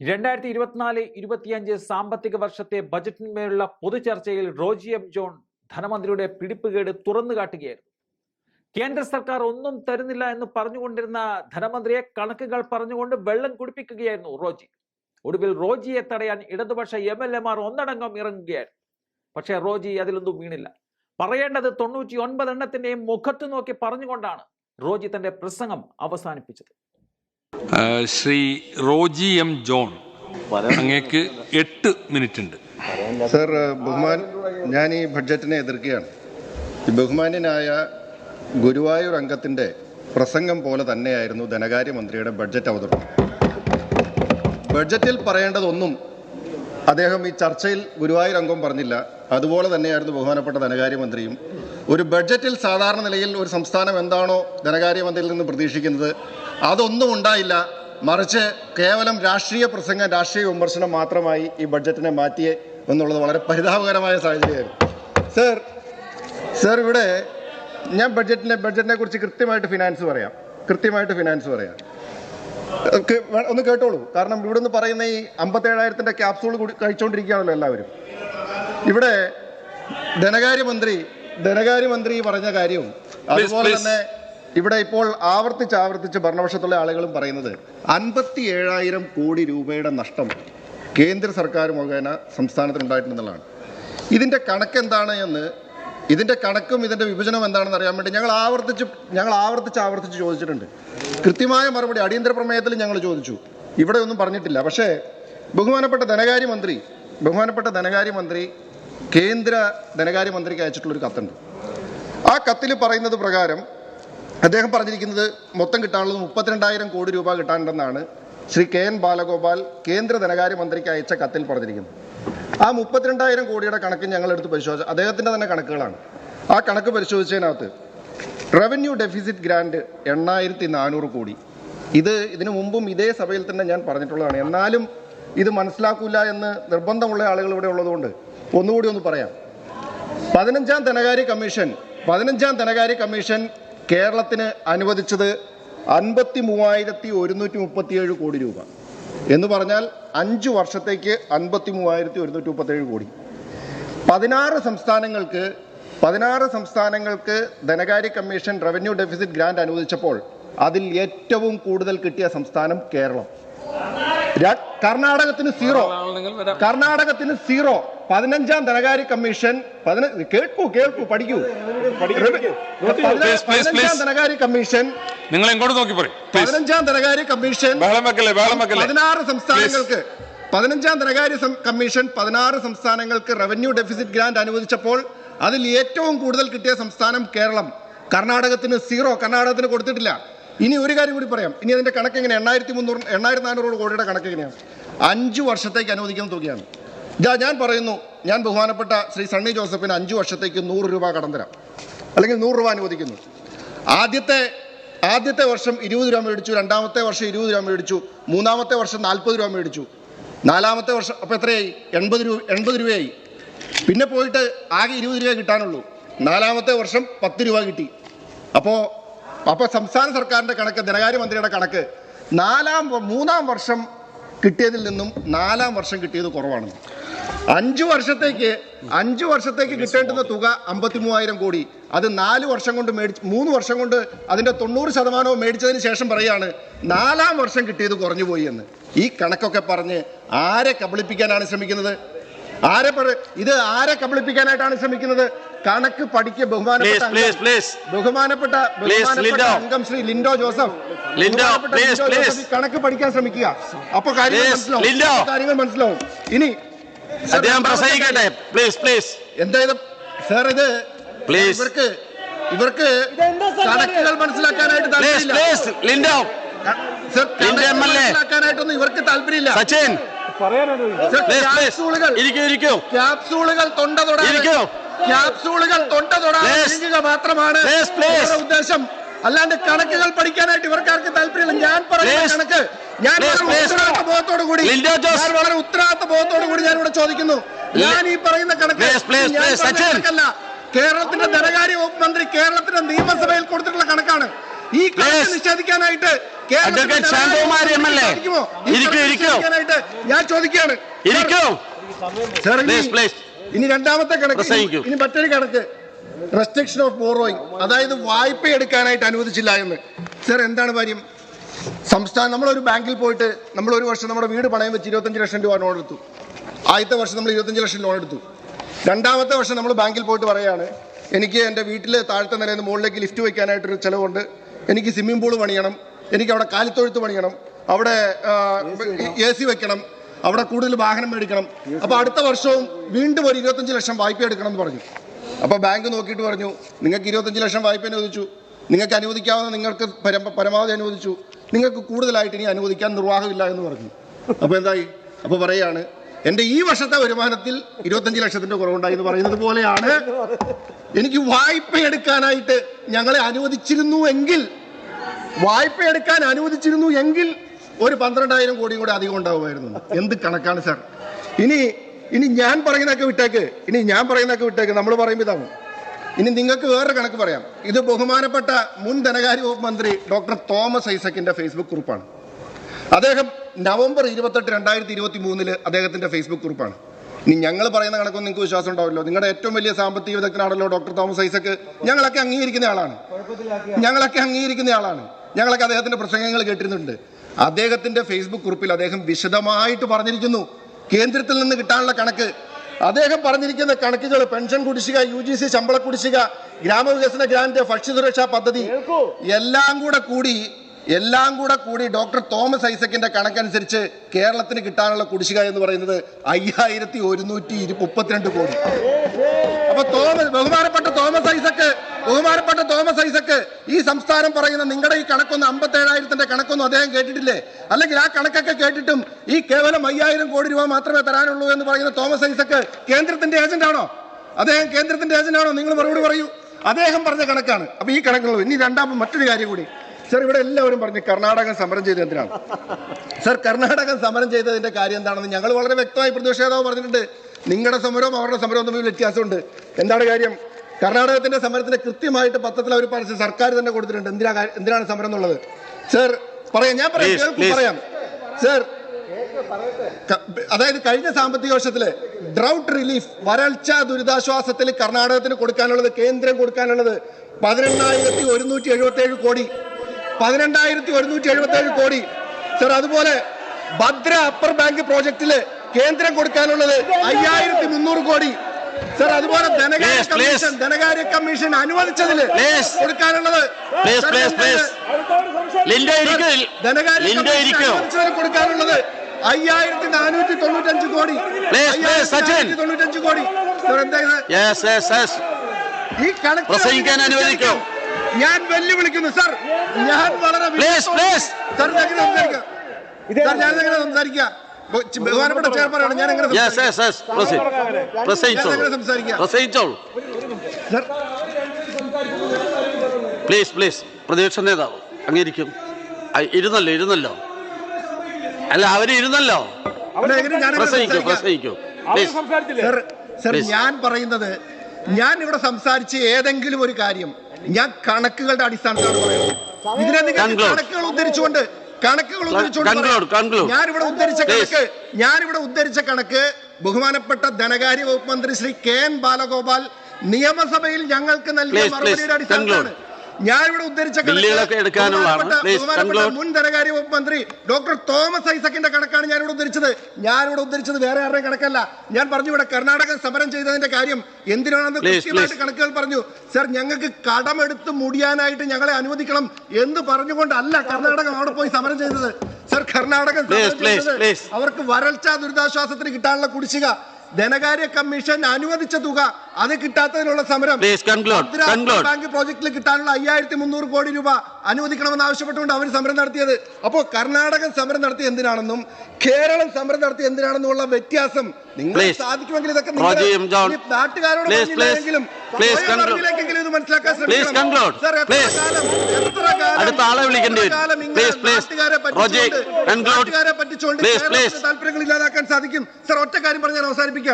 2024-25 സാമ്പത്തിക വർഷത്തെ ബജറ്റിന്മേലുള്ള പൊതുചർച്ചയിൽ Roji M John ധനമന്ത്രിയുടെ പിടിപ്പുകേട് തുറന്നു കാട്ടുകയായിരുന്നു. കേന്ദ്ര സർക്കാർ ഒന്നും തരുന്നില്ല എന്ന് പറഞ്ഞുകൊണ്ടിരുന്ന ധനമന്ത്രിയെ കണക്കുകൾ പറഞ്ഞുകൊണ്ട് വെള്ളം കുടിപ്പിക്കുകയായിരുന്നു റോജി. ഒടുവിൽ റോജിയെ തടയാൻ ഇടതുപക്ഷ MLA-മാർ ഒന്നടങ്കം ഇറങ്ങുകയായിരുന്നു. പക്ഷേ റോജി അതിലൊന്നും വീണില്ല. പറയേണ്ടത് 99 എണ്ണത്തിന്റെയും മുഖത്ത് നോക്കി പറഞ്ഞുകൊണ്ടാണ് റോജി തന്റെ പ്രസംഗം അവസാനിപ്പിച്ചത്. ശ്രീ റോജി എം ജോൺ, അങ്ങേക്ക് 8 മിനിറ്റ് ഉണ്ട്. സർ, ഞാൻ ഈ ബഡ്ജറ്റിനെ എതിർക്കുകയാണ്. ഈ ബഹുമാന്യനായ ഗുരുവായൂർ അംഗത്തിൻ്റെ പ്രസംഗം പോലെ തന്നെയായിരുന്നു ധനകാര്യമന്ത്രിയുടെ ബഡ്ജറ്റ് അവതരണം. ബഡ്ജറ്റിൽ പറയേണ്ടതൊന്നും അദ്ദേഹം ഈ ചർച്ചയിൽ ഗുരുവായൂർ അംഗം പറഞ്ഞില്ല. അതുപോലെ തന്നെയായിരുന്നു ബഹുമാനപ്പെട്ട ധനകാര്യമന്ത്രിയും. ഒരു ബഡ്ജറ്റിൽ സാധാരണ നിലയിൽ ഒരു സംസ്ഥാനം എന്താണോ ധനകാര്യമന്ത്രിയിൽ നിന്ന് പ്രതീക്ഷിക്കുന്നത് അതൊന്നും ഉണ്ടായില്ല. മറിച്ച് കേവലം രാഷ്ട്രീയ പ്രസംഗം, രാഷ്ട്രീയ വിമർശനം മാത്രമായി ഈ ബഡ്ജറ്റിനെ മാറ്റിയേ എന്നുള്ളത് വളരെ പരിതാപകരമായ സാഹചര്യമായിരുന്നു. സർ ഇവിടെ ഞാൻ ബഡ്ജറ്റിനെ കുറിച്ച് കൃത്യമായിട്ട് ഫിനാൻസ് പറയാം. ഒന്ന് കേട്ടോളൂ. കാരണം ഇവിടെ നിന്ന് പറയുന്ന ഈ 57,000-ന്റെ ക്യാപ്സൂൾ കൂടി കഴിച്ചുകൊണ്ടിരിക്കുകയാണല്ലോ എല്ലാവരും. ഇവിടെ ധനകാര്യമന്ത്രി പറഞ്ഞ കാര്യവും അതുപോലെ തന്നെ ഇവിടെ ഇപ്പോൾ ആവർത്തിച്ച് ഭരണപക്ഷത്തുള്ള ആളുകളും പറയുന്നത് 57,000 കോടി രൂപയുടെ നഷ്ടം കേന്ദ്ര സർക്കാർ മുഖേന സംസ്ഥാനത്തിനുണ്ടായിട്ടുണ്ടെന്നുള്ളതാണ്. ഇതിൻ്റെ കണക്ക് എന്താണ് എന്ന്, ഇതിൻ്റെ കണക്കും ഇതിൻ്റെ വിഭജനം എന്താണെന്ന് അറിയാൻ വേണ്ടി ഞങ്ങൾ ആവർത്തിച്ച് ചോദിച്ചിട്ടുണ്ട്. കൃത്യമായ മറുപടി അടിയന്തര പ്രമേയത്തിൽ ഞങ്ങൾ ചോദിച്ചു. ഇവിടെ ഒന്നും പറഞ്ഞിട്ടില്ല. പക്ഷേ ബഹുമാനപ്പെട്ട ധനകാര്യമന്ത്രി കേന്ദ്ര ധനകാര്യമന്ത്രിക്ക് അയച്ചിട്ടുള്ളൊരു കത്തുണ്ട്. ആ കത്തിൽ പറയുന്നത് പ്രകാരം അദ്ദേഹം പറഞ്ഞിരിക്കുന്നത് മൊത്തം കിട്ടാനുള്ളത് 32,000 കോടി രൂപ കിട്ടാനുണ്ടെന്നാണ് ശ്രീ KN ബാലഗോപാൽ കേന്ദ്ര ധനകാര്യമന്ത്രിക്ക് അയച്ച കത്തിൽ പറഞ്ഞിരിക്കുന്നത്. ആ 32,000 കോടിയുടെ കണക്ക് ഞങ്ങളെടുത്ത് പരിശോധിച്ചു. അദ്ദേഹത്തിൻ്റെ തന്നെ കണക്കുകളാണ്. ആ കണക്ക് പരിശോധിച്ചതിനകത്ത് റവന്യൂ ഡെഫിസിറ്റ് ഗ്രാൻഡ് 8,400 കോടി. ഇതിനു മുമ്പും ഇതേ സഭയിൽ തന്നെ ഞാൻ പറഞ്ഞിട്ടുള്ളതാണ്. എന്നാലും ഇത് മനസ്സിലാക്കില്ല എന്ന് നിർബന്ധമുള്ള ആളുകൾ ഇവിടെ ഉള്ളതുകൊണ്ട് ഒന്നുകൂടി ഒന്ന് പറയാം. 15ാം ധനകാര്യ കമ്മീഷൻ കേരളത്തിന് അനുവദിച്ചത് 53,137 കോടി രൂപ എന്ന് പറഞ്ഞാൽ 5 വർഷത്തേക്ക് 53,137 കോടി. 16 സംസ്ഥാനങ്ങൾക്ക് ധനകാര്യ കമ്മീഷൻ റവന്യൂ ഡെഫിസിറ്റ് ഗ്രാന്റ് അനുവദിച്ചപ്പോൾ അതിൽ ഏറ്റവും കൂടുതൽ കിട്ടിയ സംസ്ഥാനം കേരളം. കർണാടകത്തിന് 0. 15ാം ധനകാര്യ കമ്മീഷൻ 15ാം ധനകാര്യ കമ്മീഷൻ 16 സംസ്ഥാനങ്ങൾക്ക് റവന്യൂ ഡെഫിസിറ്റ് ഗ്രാന്റ് അനുവദിച്ചപ്പോൾ അതിൽ ഏറ്റവും കൂടുതൽ കിട്ടിയ സംസ്ഥാനം കേരളം. കർണാടകത്തിന് 0. കർണാടകത്തിന് കൊടുത്തിട്ടില്ല. ഇനി ഒരു കാര്യം കൂടി പറയാം. ഇനി അതിന്റെ കണക്ക് എങ്ങനെ 8,400 കോടിയുടെ കണക്ക് എങ്ങനെയാണ്? 5 വർഷത്തേക്ക് അനുവദിക്കുന്ന തുകയാണ്. ഞാൻ പറയുന്നു, ഞാൻ ബഹുമാനപ്പെട്ട ശ്രീ സണ്ണി ജോസഫിന് 5 വർഷത്തേക്ക് 100 രൂപ കടം തരാം, അല്ലെങ്കിൽ 100 രൂപ അനുവദിക്കുന്നു. ആദ്യത്തെ വർഷം 20 രൂപ മേടിച്ചു, 2ാമത്തെ വർഷം 20 രൂപ മേടിച്ചു, 3ാമത്തെ വർഷം 40 രൂപ മേടിച്ചു, 4ാമത്തെ വർഷം അപ്പോൾ എത്രയായി? 80 രൂപയായി. പിന്നെ പോയിട്ട് ആകെ 20 രൂപ കിട്ടാനുള്ളൂ. 4ാമത്തെ വർഷം 10 രൂപ കിട്ടി. അപ്പോൾ സംസ്ഥാന സർക്കാരിൻ്റെ കണക്ക്, ധനകാര്യമന്ത്രിയുടെ കണക്ക് 3ാം വർഷം കിട്ടിയതിൽ നിന്നും 4ാം വർഷം കിട്ടിയത് കുറവാണ്. 5 വർഷത്തേക്ക് കിട്ടേണ്ടുന്ന തുക 53,000 കോടി. അത് 3 വർഷം കൊണ്ട് അതിൻ്റെ 90% മേടിച്ചതിന് ശേഷം പറയാണ് 4ാം വർഷം കിട്ടിയത് കുറഞ്ഞു പോയി എന്ന്. ഈ കണക്കൊക്കെ പറഞ്ഞ് ആരെ കബളിപ്പിക്കാനാണ് ശ്രമിക്കുന്നത്? ആരെ കബളിപ്പിക്കാനായിട്ടാണ് ശ്രമിക്കുന്നത്? കണക്ക് പഠിക്കുക. ബഹുമാനപ്പെട്ട അംഗം ശ്രീ ലിൻഡോ ജോസഫ് കണക്ക് പഠിക്കാൻ ശ്രമിക്കുക. അപ്പൊ കാര്യങ്ങൾ മനസ്സിലാവും. ഇനി എന്തായാലും സാർ, ഇവർക്ക് കണക്കുകൾ മനസ്സിലാക്കാനായിട്ട് മനസ്സിലാക്കാനായിട്ടൊന്നും ഇവർക്ക് താല്പര്യമില്ല. ക്യാപ്സൂളുകൾ തൊണ്ട തൊടാൻ മാത്രമാണ് ഉദ്ദേശം. അല്ലാണ്ട് കണക്കുകൾ പഠിക്കാനായിട്ട് ഇവർക്കാർക്ക് താല്പര്യമില്ല. ഞാൻ പറയുന്ന കണക്ക് വളരെ ഉത്തരവാദിത്ത ബോധത്തോടു കൂടി ഞാൻ ഇവിടെ ചോദിക്കുന്നു. ഞാൻ ഈ പറയുന്ന കണക്കല്ല, കേരളത്തിന്റെ ധനകാര്യ വകുപ്പ് മന്ത്രി കേരളത്തിന്റെ നിയമസഭയിൽ കൊടുത്തിട്ടുള്ള കണക്കാണ്. ഈ കണക്ക് നിഷേധിക്കാനായിട്ട് ഞാൻ ചോദിക്കുകയാണ്. ഇനി രണ്ടാമത്തെ കണക്ക്, ഇനി മറ്റൊരു കണക്ക്, റെസ്ട്രിക്ഷൻ ഓഫ് ബോറോയിങ്, അതായത് വായ്പ എടുക്കാനായിട്ട് അനുവദിച്ചില്ല എന്ന്. സർ, എന്താണ് കാര്യം? സംസ്ഥാനം, നമ്മളൊരു ബാങ്കിൽ പോയിട്ട് നമ്മൾ ഒരു വർഷം നമ്മുടെ വീട് പണയം വെച്ച് 25 ലക്ഷം രൂപ ലോൺ എടുത്തു. ആദ്യത്തെ വർഷം നമ്മൾ 25 ലക്ഷം ലോൺ എടുത്തു. രണ്ടാമത്തെ വർഷം നമ്മൾ ബാങ്കിൽ പോയിട്ട് പറയാണ്, എനിക്ക് എൻ്റെ വീട്ടിൽ താഴത്തെ നിലയിൽ നിന്ന് മുകളിലേക്ക് ലിഫ്റ്റ് വയ്ക്കാനായിട്ടൊരു ചിലവുണ്ട്, എനിക്ക് സ്വിമ്മിംഗ് പൂൾ പണിയണം, എനിക്ക് അവിടെ കാലിത്തൊഴുത്ത് പണിയണം, അവിടെ AC വെക്കണം, അവിടെ കൂടുതൽ വാഹനം മേടിക്കണം. അപ്പോൾ അടുത്ത വർഷവും വീണ്ടും ഒരു 25 ലക്ഷം വായ്പ എടുക്കണം എന്ന് പറഞ്ഞു. അപ്പോൾ ബാങ്ക് നോക്കിയിട്ട് പറഞ്ഞു, നിങ്ങൾക്ക് 25 ലക്ഷം വായ്പ അനുവദിച്ചു, നിങ്ങൾക്ക് അനുവദിക്കാവുന്ന നിങ്ങൾക്ക് പരമാവധി അനുവദിച്ചു, നിങ്ങൾക്ക് കൂടുതലായിട്ട് ഇനി അനുവദിക്കാൻ നിർവാഹമില്ല എന്ന് പറഞ്ഞു. അപ്പോൾ എന്തായി? അപ്പോൾ പറയാണ്, എൻ്റെ ഈ വർഷത്തെ വരുമാനത്തിൽ 25 ലക്ഷത്തിൻ്റെ കുറവുണ്ടായി എന്ന് പറയുന്നത് പോലെയാണ് എനിക്ക് വായ്പ എടുക്കാനായിട്ട് ഞങ്ങളെ അനുവദിച്ചിരുന്നു എങ്കിൽ, വായ്പ എടുക്കാൻ അനുവദിച്ചിരുന്നു എങ്കിൽ ഒരു 12,000 കോടിയും കൂടെ അധികം ഉണ്ടാവുമായിരുന്നു. എന്ത് കണക്കാണ് സാർ? ഇനി ഞാൻ പറയുന്നതൊക്കെ വിട്ടേക്ക്, നമ്മൾ പറയുമ്പോൾ ഇതാണ്. ഇനി നിങ്ങൾക്ക് വേറൊരു കണക്ക് പറയാം. ഇത് ബഹുമാനപ്പെട്ട മുൻ ധനകാര്യ വകുപ്പ് മന്ത്രി ഡോക്ടർ തോമസ് ഐസക്കിന്റെ ഫേസ്ബുക്ക് കുറിപ്പാണ്. അദ്ദേഹം നവംബർ 28, 2023 അദ്ദേഹത്തിന്റെ ഫേസ്ബുക്ക് കുറിപ്പാണ്. ഇനി ഞങ്ങൾ പറയുന്ന കണക്കൊന്നും നിങ്ങൾക്ക് വിശ്വാസം ഉണ്ടാവില്ലോ. നിങ്ങളുടെ ഏറ്റവും വലിയ സാമ്പത്തിക വിദഗ്ധനാണല്ലോ ഡോക്ടർ തോമസ് ഐസക്ക്. ഞങ്ങളൊക്കെ അംഗീകരിക്കുന്ന ആളാണ്. ഞങ്ങളൊക്കെ അദ്ദേഹത്തിന്റെ പ്രസംഗങ്ങൾ കേട്ടിരുന്നുണ്ട്. അദ്ദേഹത്തിന്റെ ഫേസ്ബുക്ക് കുറിപ്പിൽ അദ്ദേഹം വിശദമായിട്ട് പറഞ്ഞിരിക്കുന്നു കേന്ദ്രത്തിൽ നിന്ന് കിട്ടാനുള്ള കണക്ക്. അദ്ദേഹം പറഞ്ഞിരിക്കുന്ന കണക്കുകൾ പെൻഷൻ കുടിശ്ശിക, UGC ശമ്പള കുടിശ്ശിക, ഗ്രാമവികസന ഗ്രാന്റ്, ഭക്ഷ്യസുരക്ഷാ പദ്ധതി എല്ലാം കൂടെ കൂടി ഡോക്ടർ തോമസ് ഐസക്കിന്റെ കണക്കനുസരിച്ച് കേരളത്തിന് കിട്ടാനുള്ള കുടിശ്ശിക എന്ന് പറയുന്നത് 5132 കോടി. അപ്പൊ ബഹുമാനപ്പെട്ട തോമസ് ഐസക്ക് ഈ സംസ്ഥാനം പറയുന്ന നിങ്ങളുടെ ഈ കണക്കൊന്നും 57,000ന്റെ കണക്കൊന്നും അദ്ദേഹം കേട്ടിട്ടില്ലേ? അല്ലെങ്കിൽ ആ കണക്കൊക്കെ കേട്ടിട്ടും ഈ കേവലം 5,000 കോടി രൂപ മാത്രമേ തരാനുള്ളൂ എന്ന് പറയുന്ന തോമസ് ഐസക്ക് കേന്ദ്രത്തിന്റെ ഏജന്റ് ആണോ? നിങ്ങൾ മറുപടി പറയൂ. അദ്ദേഹം പറഞ്ഞ കണക്കാണ്. അപ്പൊ ഈ കണക്കുകൾ. ഇനി മറ്റൊരു കാര്യം കൂടി സർ, ഇവിടെ എല്ലാവരും പറഞ്ഞു കർണാടകം സമരം ചെയ്ത് എന്തിനാണ്? സർ, കർണാടകം സമരം ചെയ്തതിന്റെ കാര്യം എന്താണെന്ന് ഞങ്ങൾ വളരെ വ്യക്തമായി പ്രതിപക്ഷ നേതാവ് പറഞ്ഞിട്ടുണ്ട്. നിങ്ങളുടെ സമരവും അവരുടെ സമരവും തമ്മിൽ വ്യത്യാസമുണ്ട്. എന്താണ് കാര്യം? കർണാടകത്തിന്റെ സമരത്തിന് കൃത്യമായിട്ട് പത്രത്തിൽ അവർ പറഞ്ഞ സർക്കാർ തന്നെ കൊടുത്തിട്ടുണ്ട് എന്തിനാണ് സമരം എന്നുള്ളത്. സർ പറയാം സർ, അതായത് കഴിഞ്ഞ സാമ്പത്തിക വർഷത്തില് ഡ്രൗട്ട് റിലീഫ്, വരൾച്ച ദുരിതാശ്വാസത്തിൽ കർണാടകത്തിന് കൊടുക്കാനുള്ളത്, കേന്ദ്രം കൊടുക്കാനുള്ളത് 18,177 കോടി. 18,177 കോടി. സർ, അതുപോലെ ഭദ്ര അപ്പർ ബാങ്ക് പ്രോജക്റ്റില് കേന്ദ്രം കൊടുക്കാനുള്ളത് 5,300 കോടി. സർ, അതുപോലെ ധനകാര്യ കമ്മീഷൻ അനുവദിച്ചതില് കൊടുക്കാനുള്ളത് കൊടുക്കാനുള്ളത് 5,495 കോടി. 5,495 കോടി. സർ, എന്താ ഈ കണക്ക് അനുവദിക്കും? ഞാൻ വെല്ലുവിളിക്കുന്നു സർ. ഞാൻ വളരെ സംസാരിക്കുക. ബഹുമാനപ്പെട്ട ചെയർമാനാണ്. ഞാൻ എങ്ങനെ പ്ലീസ് പ്രതിപക്ഷ നേതാവ് അംഗീകരിക്കും. ഇരുന്നല്ലോ അല്ല, അവരിരുന്നല്ലോ. ഞാൻ പറയുന്നത്, ഞാൻ ഇവിടെ സംസാരിച്ച ഏതെങ്കിലും ഒരു കാര്യം ഞാൻ കണക്കുകളുടെ അടിസ്ഥാനത്തിലാണ് പറയുന്നത്. ഇതിനെ കണക്കുകൾ ഉദ്ധരിച്ചുകൊണ്ട് ഞാനിവിടെ ഉദ്ധരിച്ച കണക്ക് ബഹുമാനപ്പെട്ട ധനകാര്യ വകുപ്പ് മന്ത്രി ശ്രീ KN ബാലഗോപാൽ നിയമസഭയിൽ ഞങ്ങൾക്ക് നൽകിയ മറുപടിയുടെ അടിസ്ഥാനത്തിലാണ് ഞാനിവിടെ ഉദ്ധരിച്ച മുൻ ധനകാര്യ വകുപ്പ് മന്ത്രി ഡോക്ടർ തോമസ് ഐസക്കിന്റെ കണക്കാണ് ഞാനിവിടെ ഉദ്ധരിച്ചത്. വേറെ ആരുടെയും കണക്കല്ല. ഞാൻ പറഞ്ഞു ഇവിടെ കർണാടക സമരം ചെയ്തതിന്റെ കാര്യം എന്തിനാണെന്ന് കൃത്യമായിട്ട് കണക്കുകൾ പറഞ്ഞു. സർ, ഞങ്ങൾക്ക് കടമെടുത്ത് മുടിയാനായിട്ട് ഞങ്ങളെ അനുവദിക്കണം എന്ന് പറഞ്ഞുകൊണ്ടല്ല കർണാടകം അവിടെ പോയി സമരം ചെയ്തത്. സർ, കർണാടകം അവർക്ക് വരൾച്ച ദുരിതാശ്വാസത്തിന് കിട്ടാനുള്ള കുടിശ്ശിക, ധനകാര്യ കമ്മീഷൻ അനുവദിച്ച തുക അത് കിട്ടാത്തതിനുള്ള സമരം, ബാങ്ക് പ്രോജക്റ്റിൽ കിട്ടാനുള്ള 5,300 കോടി രൂപ അനുവദിക്കണമെന്ന് ആവശ്യപ്പെട്ടുകൊണ്ട് അവർ സമരം നടത്തിയത്. അപ്പോൾ കർണാടകം സമരം നടത്തി എന്തിനാണെന്നും കേരളം സമരം നടത്തി എന്തിനാണെന്നുള്ള വ്യത്യാസം നിങ്ങൾ സാധിക്കുമെങ്കിൽ ഇതൊക്കെ നാട്ടുകാരോട് പറഞ്ഞില്ലെങ്കിലും ഇത് മനസ്സിലാക്കാൻ ശ്രമിക്കണം. നാട്ടുകാരെ പറ്റിച്ചുകൊണ്ട് താല്പര്യങ്ങൾ ഇല്ലാതാക്കാൻ സാധിക്കും. സർ, ഒറ്റ കാര്യം പറഞ്ഞ് ഞാൻ അവസാനിപ്പിക്കുക.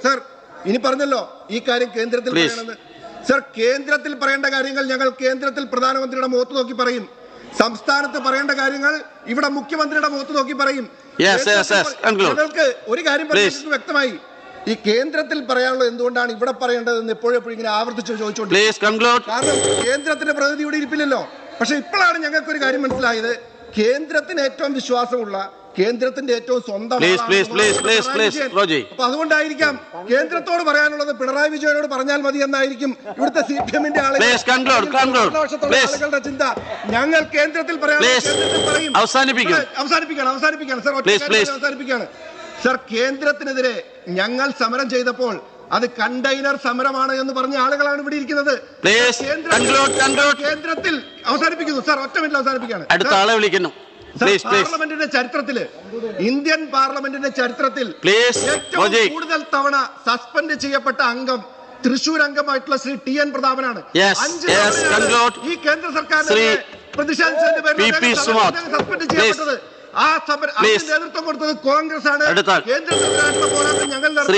സർ, ഇനി പറഞ്ഞല്ലോ ഈ കാര്യം കേന്ദ്രത്തിൽ പറയണമെന്ന്. സർ, കേന്ദ്രത്തിൽ പറയേണ്ട കാര്യങ്ങൾ ഞങ്ങൾ കേന്ദ്രത്തിൽ പ്രധാനമന്ത്രിയുടെ മുഖത്ത് നോക്കി പറയും. സംസ്ഥാനത്ത് പറയേണ്ട കാര്യങ്ങൾ ഇവിടെ മുഖ്യമന്ത്രിയുടെ മുഖത്ത് നോക്കി പറയും. ഞങ്ങൾക്ക് ഒരു കാര്യം പറയുന്നത് വ്യക്തമായി. ഈ കേന്ദ്രത്തിൽ പറയാനുള്ളത് എന്തുകൊണ്ടാണ് ഇവിടെ പറയേണ്ടതെന്ന് എപ്പോഴും ഇങ്ങനെ ആവർത്തിച്ച് ചോദിച്ചുകൊണ്ട്, കാരണം കേന്ദ്രത്തിന്റെ പ്രതിനിധി ഇവിടെ ഇരിപ്പില്ലല്ലോ. പക്ഷെ ഇപ്പോഴാണ് ഞങ്ങൾക്ക് ഒരു കാര്യം മനസ്സിലായത്. കേന്ദ്രത്തിന് ഏറ്റവും വിശ്വാസമുള്ള, കേന്ദ്രത്തിന്റെ ഏറ്റവും സ്വന്തം, അപ്പൊ അതുകൊണ്ടായിരിക്കാം കേന്ദ്രത്തോട് പറയാനുള്ളത് പിണറായി വിജയനോട് പറഞ്ഞാൽ മതി എന്നായിരിക്കും ഇവിടുത്തെ CPM-ന്റെ ആളുകളുടെ ചിന്ത. ഞങ്ങൾ കേന്ദ്രത്തിൽ പറയും. അവസാനിപ്പിക്കുകയാണ് സർ. കേന്ദ്രത്തിനെതിരെ ഞങ്ങൾ സമരം ചെയ്തപ്പോൾ അത് കണ്ടെയ്നർ സമരമാണ് എന്ന് പറഞ്ഞ ആളുകളാണ് ഇവിടെ ഇരിക്കുന്നത്. കേന്ദ്രത്തിൽ അവസാനിപ്പിക്കുന്നു സർ, ഒറ്റ മിനിറ്റ് അവസാനിപ്പിക്കുകയാണ്. പാർലമെന്റിന്റെ ചരിത്രത്തില്, ഇന്ത്യൻ പാർലമെന്റിന്റെ ചരിത്രത്തിൽ ഏറ്റവും കൂടുതൽ തവണ സസ്പെൻഡ് ചെയ്യപ്പെട്ട അംഗം തൃശൂർ അംഗമായിട്ടുള്ള ശ്രീ TN പ്രതാപനാണ്. 5 തവണയാണ് ഈ കേന്ദ്ര സർക്കാരിന്റെ പ്രതിഷേധത്തിന്റെ പേരിൽ സസ്പെൻഡ് ചെയ്യപ്പെട്ടത്. ആ നേതൃത്വം കൊടുത്തത് കോൺഗ്രസ് ആണ്. കേന്ദ്രത്തിനെതിരായിട്ടുള്ള പോരാട്ടം ഞങ്ങൾ നടത്തും.